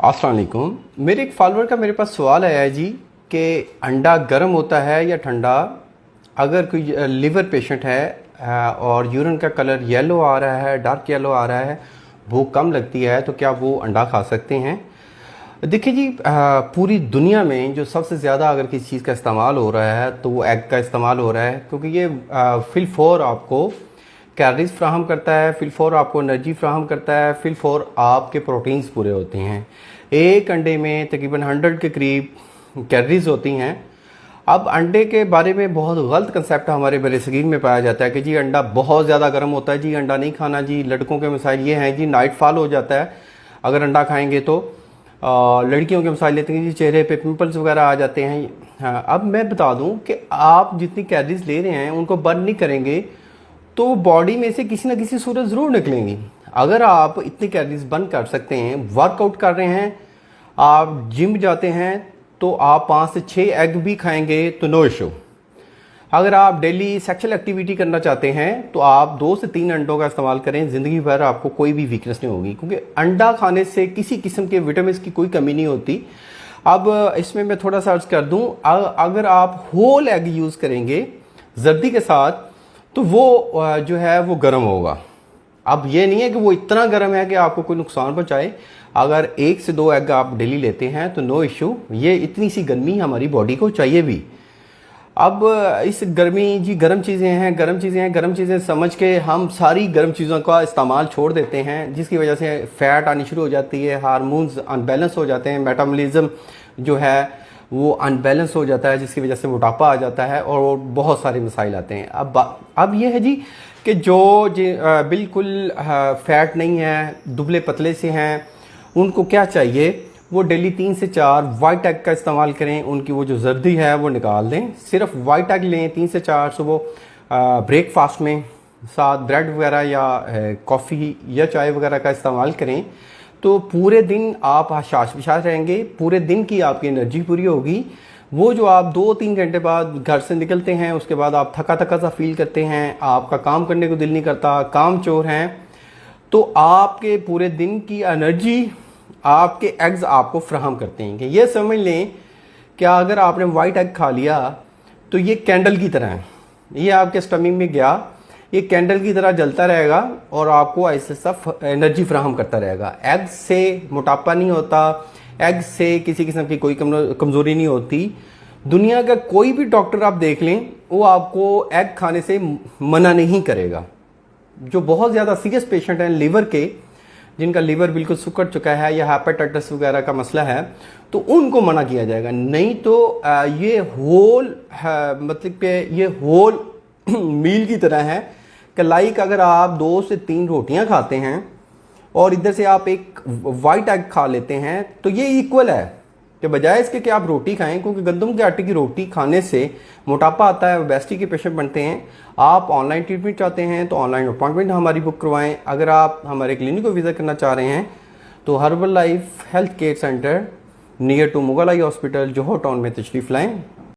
अस्सलाम वालेकुम। मेरे एक फॉलोअर का मेरे पास सवाल आया है जी कि अंडा गर्म होता है या ठंडा। अगर कोई लिवर पेशेंट है और यूरिन का कलर येलो आ रहा है, डार्क येलो आ रहा है, भूख कम लगती है, तो क्या वो अंडा खा सकते हैं? देखिए जी, पूरी दुनिया में जो सबसे ज़्यादा अगर किसी चीज़ का इस्तेमाल हो रहा है तो वो एग का इस्तेमाल हो रहा है, क्योंकि ये फिल-4 आपको कैलोरीज फ्राहम करता है, फिल-4 आपको एनर्जी फ्राहम करता है, फिल-4 आपके प्रोटीन्स पूरे होते हैं। एक अंडे में तकरीबन 100 के करीब कैलोरीज होती हैं। अब अंडे के बारे में बहुत गलत कंसेप्ट हमारे बरे-सगीर में पाया जाता है कि जी अंडा बहुत ज़्यादा गर्म होता है, जी अंडा नहीं खाना, जी लड़कों के मसाइल ये हैं, जी नाइट फॉल हो जाता है अगर अंडा खाएंगे तो। लड़कियों के मसाइल लेते हैं जी, चेहरे पे पिंपल्स वगैरह आ जाते हैं। हाँ, अब मैं बता दूं कि आप जितनी कैलोरीज ले रहे हैं उनको बर्न नहीं करेंगे तो बॉडी में से किसी ना किसी सूरत ज़रूर निकलेंगी। अगर आप इतनी कैलोरीज बर्न कर सकते हैं, वर्कआउट कर रहे हैं, आप जिम जाते हैं, तो आप 5 से 6 एग भी खाएंगे तो नो इशू। अगर आप डेली सेक्सुअल एक्टिविटी करना चाहते हैं तो आप 2 से 3 अंडों का इस्तेमाल करें, ज़िंदगी भर आपको कोई भी वीकनेस नहीं होगी, क्योंकि अंडा खाने से किसी किस्म के विटामिन की कोई कमी नहीं होती। अब इसमें मैं थोड़ा सा अर्ज कर दूं, अगर आप होल एग यूज़ करेंगे जर्दी के साथ तो वो जो है वो गर्म होगा। अब ये नहीं है कि वो इतना गर्म है कि आपको कोई नुकसान पहुंचाए। अगर 1 से 2 एग आप डेली लेते हैं तो नो इशू। ये इतनी सी गर्मी हमारी बॉडी को चाहिए भी। अब इस गर्मी जी गर्म चीज़ें हैं, गर्म चीज़ें समझ के हम सारी गर्म चीज़ों का इस्तेमाल छोड़ देते हैं, जिसकी वजह से फैट आनी शुरू हो जाती है, हार्मोन्स अनबैलेंस हो जाते हैं, मेटाबॉलिज्म जो है वो अनबैलेंस हो जाता है, जिसकी वजह से मोटापा आ जाता है और बहुत सारे मसाइल आते हैं। अब ये है जी कि जो बिल्कुल फैट नहीं है, दुबले पतले से हैं, उनको क्या चाहिए, वो डेली 3 से 4 वाइट एग का इस्तेमाल करें। उनकी वो जो जर्दी है वो निकाल दें, सिर्फ वाइट एग लें 3 से 4 सुबह ब्रेकफास्ट में, साथ ब्रेड वगैरह या कॉफ़ी या चाय वगैरह का इस्तेमाल करें, तो पूरे दिन आप शाश विशाश रहेंगे, पूरे दिन की आपकी एनर्जी पूरी होगी। वो जो आप 2-3 घंटे बाद घर से निकलते हैं, उसके बाद आप थका थका सा फील करते हैं, आपका काम करने को दिल नहीं करता, काम चोर हैं, तो आपके पूरे दिन की एनर्जी आपके एग्स आपको फ्राहम करते हैं। कि ये समझ लें कि अगर आपने वाइट एग खा लिया तो ये कैंडल की तरह है, ये आपके स्टमक में गया, ये कैंडल की तरह जलता रहेगा और आपको ऐसे सब एनर्जी फ्राहम करता रहेगा। एग से मोटापा नहीं होता, एग से किसी किस्म की कोई कमज़ोरी नहीं होती। दुनिया का कोई भी डॉक्टर आप देख लें, वो आपको एग खाने से मना नहीं करेगा। जो बहुत ज़्यादा सीरियस पेशेंट हैं लिवर के, जिनका लिवर बिल्कुल सुकड़ चुका है या हेपेटाइटिस वगैरह का मसला है, तो उनको मना किया जाएगा। नहीं तो ये होल मतलब कि ये होल मील की तरह है कि लाइक अगर आप 2 से 3 रोटियां खाते हैं और इधर से आप एक वाइट एग खा लेते हैं, तो ये इक्वल है कि बजाय इसके कि आप रोटी खाएं, क्योंकि गंदम के आटे की रोटी खाने से मोटापा आता है, ओबेसिटी के पेशेंट बनते हैं। आप ऑनलाइन ट्रीटमेंट चाहते हैं तो ऑनलाइन अपॉइंटमेंट हमारी बुक करवाएं। अगर आप हमारे क्लिनिक को विजिट करना चाह रहे हैं तो herbal life health care centre near to Mughal eye hospital, Johar town में तशरीफ़ लाएँ।